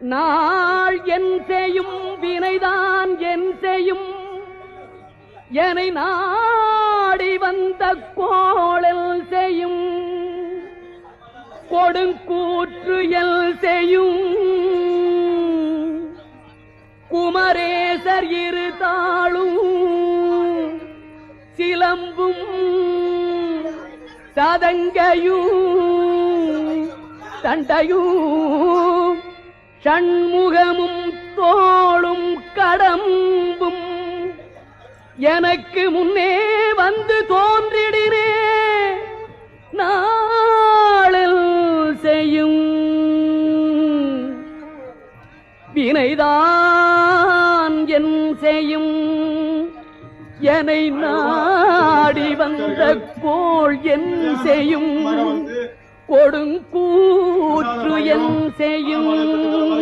நாள் என் செய்யும் வினைதான் என் செய்யும் என்னை நாடி வந்த கோளல் செய்யும் கொடுங்கூற்று எல் செய்யும் குமரேசர் இரு தாளும் சிலம்பும் சதங்கையும் தண்டையும் ஷண்முகமும் தோளும் கடம்பும் எனக்கு முன்னே வந்து தோன்றிடினே நாளில் செய்யும் வினைதான் என் செய்யும் என்னை நாடி வந்த கோள் என் செய்யும் கொடுங்கூற்று என் செய்யும்